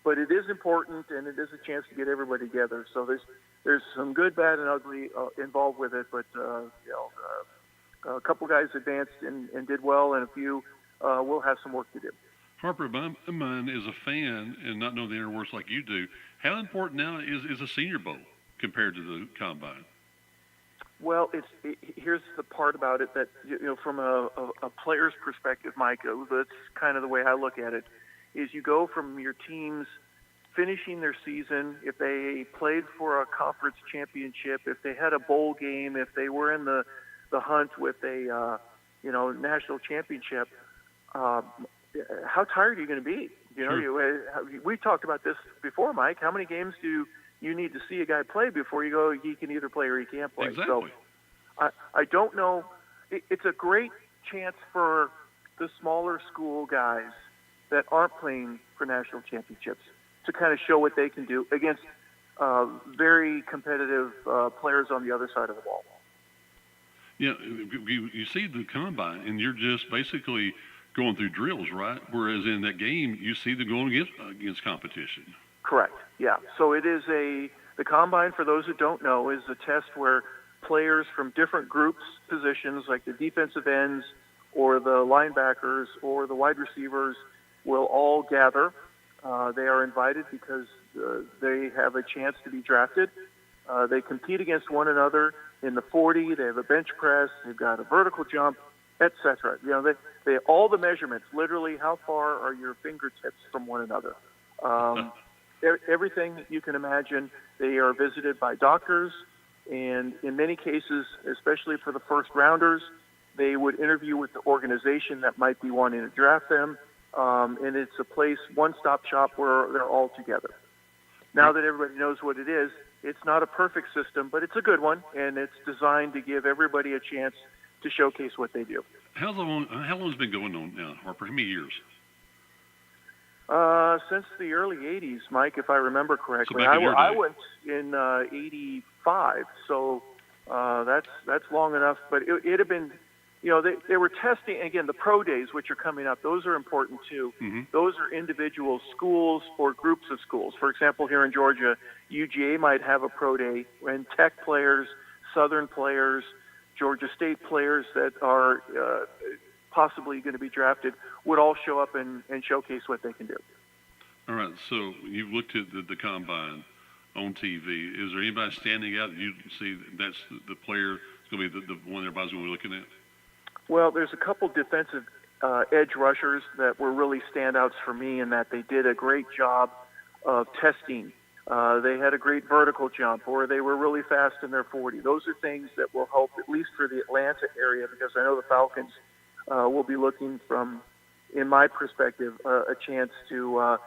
but it is important, and it is a chance to get everybody together. So there's some good, bad, and ugly involved with it, but a couple guys advanced and did well, and a few will have some work to do. Harper, my mind is a fan and not know the inner works like you do. How important now is a Senior Bowl compared to the Combine? Well, here's the part about it that, you know, from a player's perspective, Mike, that's kind of the way I look at it, is you go from your teams finishing their season, if they played for a conference championship, if they had a bowl game, if they were in the hunt with a national championship, how tired are you going to be? You know, sure. We talked about this before, Mike. How many games do you need to see a guy play before you go, he can either play or he can't play? Exactly. So I don't know. It's a great chance for the smaller school guys that aren't playing for national championships to kind of show what they can do against very competitive players on the other side of the ball. Yeah, you see the Combine, and you're just basically going through drills, right? Whereas in that game, you see them going against competition. Correct. Yeah. So it is the Combine, for those who don't know, is a test where players from different groups, positions like the defensive ends or the linebackers or the wide receivers will all gather. They are invited because they have a chance to be drafted. They compete against one another in the 40. They have a bench press. They've got a vertical jump, etc. You know, they all the measurements. Literally, how far are your fingertips from one another? Everything that you can imagine. They are visited by doctors. And in many cases, especially for the first rounders, they would interview with the organization that might be wanting to draft them. And it's a place, one-stop shop where they're all together. Now that everybody knows what it is, it's not a perfect system, but it's a good one, and it's designed to give everybody a chance to showcase what they do. How long has it been going on now, Harper? How many years? Since the early 80s, Mike, if I remember correctly. So back in your day. I went in 85, so that's long enough. But it had been, they were testing, again, the pro days, which are coming up. Those are important, too. Mm-hmm. Those are individual schools or groups of schools. For example, here in Georgia, UGA might have a pro day, and Tech players, Southern players, Georgia State players that are possibly going to be drafted would all show up and showcase what they can do. All right, so you've looked at the combine on TV. Is there anybody standing out that you see that's the player that's going to be the one everybody's going to be looking at? Well, there's a couple defensive edge rushers that were really standouts for me in that they did a great job of testing. They had a great vertical jump, or they were really fast in their 40. Those are things that will help, at least for the Atlanta area, because I know the Falcons will be looking from, in my perspective, a chance to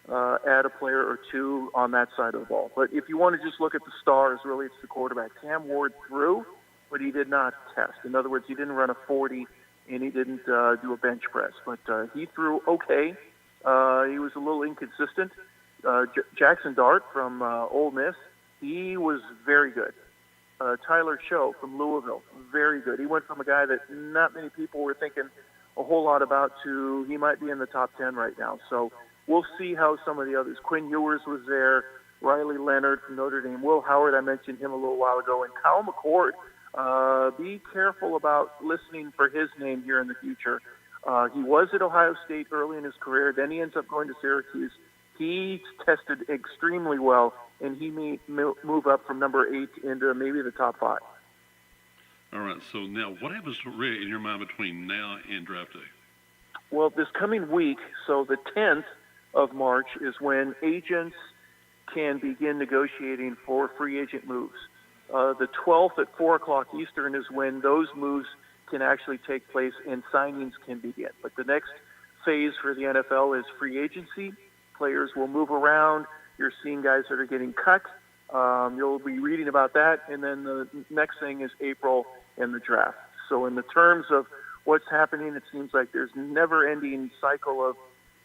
add a player or two on that side of the ball. But if you want to just look at the stars, really it's the quarterback. Cam Ward threw, but he did not test. In other words, he didn't run a 40, and he didn't do a bench press. But he threw okay. He was a little inconsistent. Jackson Dart from Ole Miss, he was very good. Tyler Show from Louisville, very good. He went from a guy that not many people were thinking a whole lot about to he might be in the top 10 right now. So we'll see how some of the others. Quinn Ewers was there, Riley Leonard from Notre Dame, Will Howard, I mentioned him a little while ago, and Kyle McCord. Be careful about listening for his name here in the future. He was at Ohio State early in his career, then he ends up going to Syracuse. He tested extremely well, and he may move up from number 8 into maybe the top 5. All right, so now what happens really in your mind between now and draft day? Well, this coming week, so the 10th of March is when agents can begin negotiating for free agent moves. The 12th at 4 o'clock Eastern is when those moves can actually take place and signings can begin. But the next phase for the NFL is free agency. Players will move around. You're seeing guys that are getting cut. You'll be reading about that. And then the next thing is April and the draft. So in the terms of what's happening, it seems like there's never-ending cycle of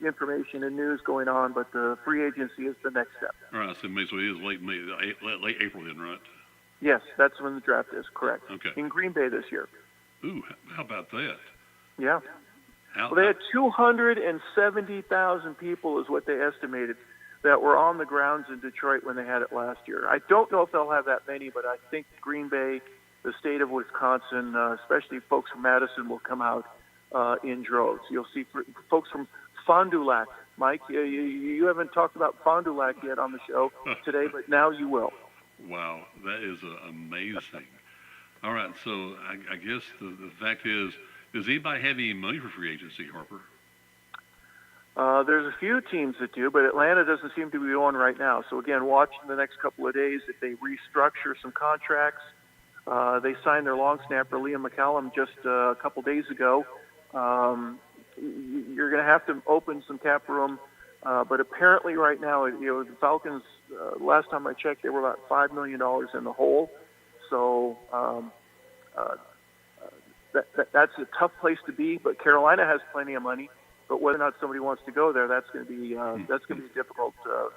information and news going on, but the free agency is the next step. All right, so it is late May, late April then, right? Yes, that's when the draft is, correct. Okay. In Green Bay this year. Ooh, how about that? Yeah. Well, they had 270,000 people is what they estimated that were on the grounds in Detroit when they had it last year. I don't know if they'll have that many, but I think Green Bay, the state of Wisconsin, especially folks from Madison, will come out in droves. You'll see folks from Fond du Lac. Mike, you haven't talked about Fond du Lac yet on the show today, but now you will. Wow, that is amazing. All right, so I guess the fact is, does anybody have any money for free agency, Harper? There's a few teams that do, but Atlanta doesn't seem to be on right now. So, again, watch in the next couple of days if they restructure some contracts. They signed their long snapper, Liam McCallum, just a couple days ago. You're going to have to open some cap room. But apparently right now, the Falcons, last time I checked, they were about $5 million in the hole. So that's a tough place to be. But Carolina has plenty of money. But whether or not somebody wants to go there, that's going to be a difficult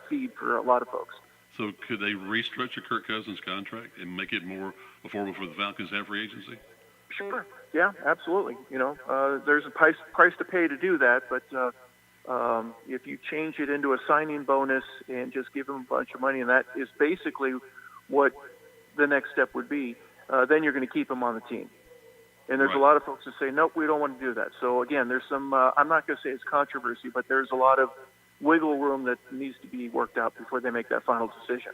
feed for a lot of folks. So could they restructure Kirk Cousins' contract and make it more affordable for the Falcons to have free agency? Sure. Yeah, absolutely. There's a price to pay to do that, but if you change it into a signing bonus and just give them a bunch of money, and that is basically what the next step would be, then you're going to keep them on the team. And there's a lot of folks that say, nope, we don't want to do that. So, again, there's some, I'm not going to say it's controversy, but there's a lot of wiggle room that needs to be worked out before they make that final decision.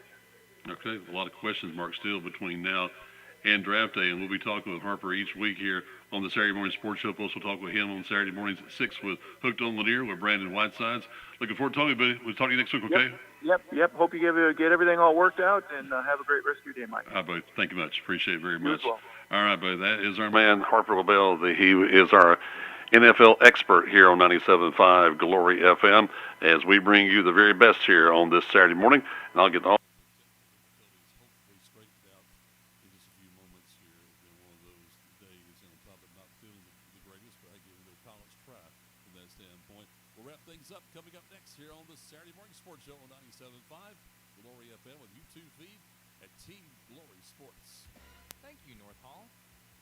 Okay, a lot of questions marks still between now and draft day, and we'll be talking with Harper each week here on the Saturday Morning Sports Show. We'll also talk with him on Saturday mornings at 6 with Hooked on Lanier with Brandon Whitesides. Looking forward to talking to you, buddy. We'll talk to you next week, okay? Yep. Yep. Hope you get everything all worked out, and have a great rest of your day, Mike. All right, buddy. Thank you much. Appreciate it very You much. as well. All right, buddy. That is our man, Harper LaBelle. He is our NFL expert here on 97.5 Glory FM as we bring you the very best here on this Saturday morning. And I'll get all up coming up next here on the Saturday Morning Sports Show on 97.5 Glory FM with YouTube feed at Team Glory Sports. Thank you, North Hall.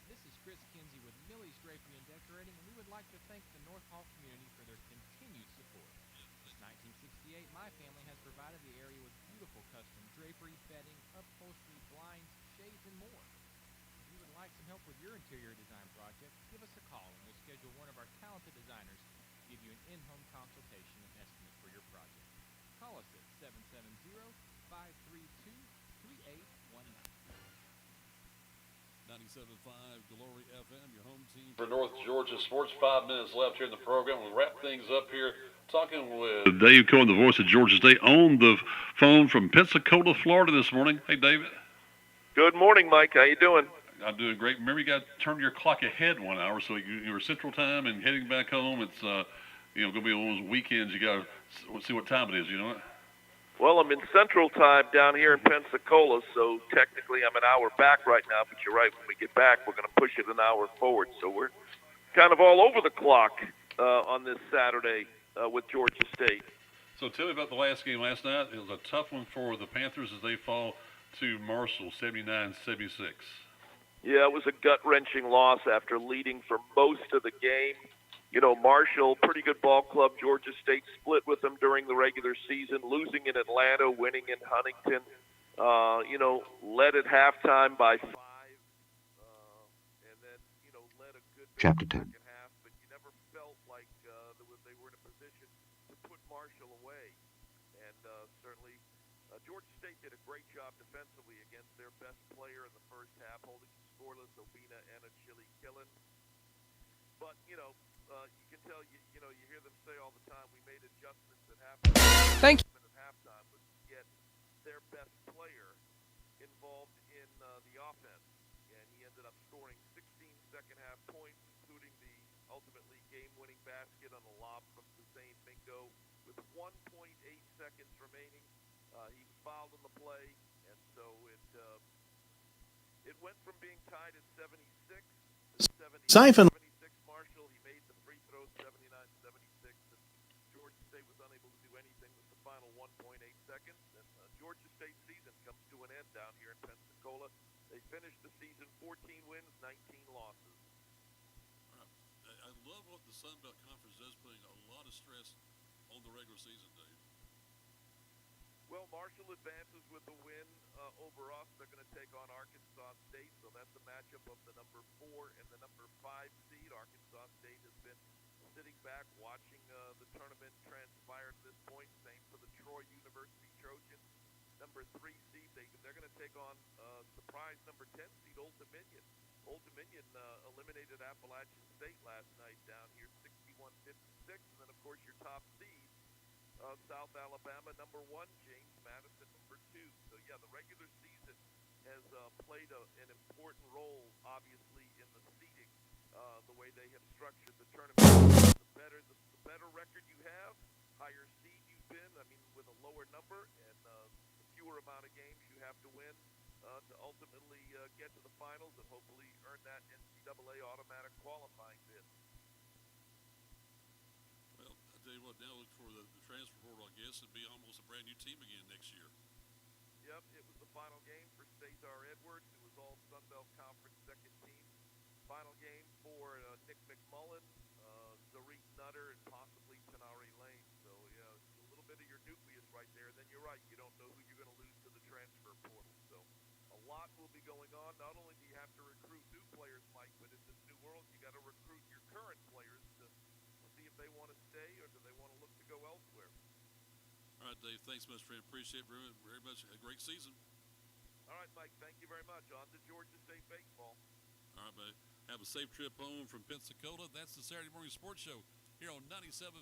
This is Chris Kinsey with Millie's Drapery and Decorating, and we would like to thank the North Hall community for their continued support. Since 1968, my family has provided the area with beautiful custom drapery, bedding, upholstery, blinds, shades, and more. If you would like some help with your interior design project, give us a call and we'll schedule one of our talented designers to give you an in-home consultation and estimate for your project. Call us at 770-532-3819. 97.5 Glory FM, your home team for North Georgia Sports. 5 minutes left here in the program. We'll wrap things up here talking with Dave Cohen, the voice of Georgia State, on the phone from Pensacola, Florida this morning. Hey, David. Good morning, Mike. How you doing? I'm doing great. Remember, you got to turn your clock ahead 1 hour, so you were Central Time and heading back home. It's going to be one of those weekends. You got to see what time it is. You know what? Well, I'm in Central Time down here in Pensacola, so technically I'm an hour back right now. But you're right. When we get back, we're going to push it an hour forward. So we're kind of all over the clock on this Saturday with Georgia State. So tell me about the last game last night. It was a tough one for the Panthers as they fall to Marshall, 79-76. Yeah, it was a gut-wrenching loss after leading for most of the game. You know, Marshall, pretty good ball club. Georgia State split with them during the regular season, losing in Atlanta, winning in Huntington. Led at halftime by 5, and then, led a good Chapter 10. second half, but you never felt like they were in a position to put Marshall away. And certainly Georgia State did a great job defensively against their best player in the first half, holding scoreless Obina and a Chili Killen. But, you can tell, you hear them say all the time, we made adjustments at halftime. Thank you. At halftime was to get their best player involved in the offense. And he ended up scoring 16 second-half points, including the ultimately game-winning basket on a lob from Hussein Mingo with 1.8 seconds remaining. He was fouled in the play, and so it went from being tied at 76 to 76 Marshall. He made the free throw, 79-76, and Georgia State was unable to do anything with the final 1.8 seconds. And Georgia State's season comes to an end down here in Pensacola. They finished the season 14 wins, 19 losses. I love what the Sun Belt Conference does, putting a lot of stress on the regular season, Dave. Well, Marshall advances with the win over us. They're going to take on Arkansas State, so that's a matchup of the number 4 and the number 5 seed. Arkansas State has been sitting back watching the tournament transpire to this point. Same for the Troy University Trojans. Number 3 seed, they're going to take on surprise number 10 seed, Old Dominion. Old Dominion eliminated Appalachian State last night down here, 61-56. And then, of course, your top seed, South Alabama, number 1, James Madison, number 2. So, yeah, the regular season has played an important role, obviously, in the seeding, the way they have structured the tournament. The better record you have, higher seed you've been, with a lower number, and the fewer amount of games you have to win to ultimately get to the finals and hopefully earn that NCAA automatic qualifying bid. Well, I tell you what, now look for the transfer portal, I guess, and be almost a brand new team again next year. Yep, it was the final game for Cesar Edwards, who was all Sun Belt Conference second team. Final game for Nick McMullen, Zareek Nutter, and possibly Tenari Lane. So, yeah, it's a little bit of your nucleus right there. Then you're right, you don't know who you're going to lose to the transfer portal. So a lot will be going on. Not only do you have to recruit new players, Mike, but in this new world, you got to recruit your current players to see if they want to stay or do they want to look to go elsewhere. All right, Dave, thanks much, friend. Appreciate it very much. A great season. All right, Mike, thank you very much. On to Georgia State baseball. All right, buddy. Have a safe trip home from Pensacola. That's the Saturday Morning Sports Show here on 97.5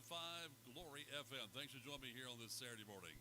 Glory FM. Thanks for joining me here on this Saturday morning.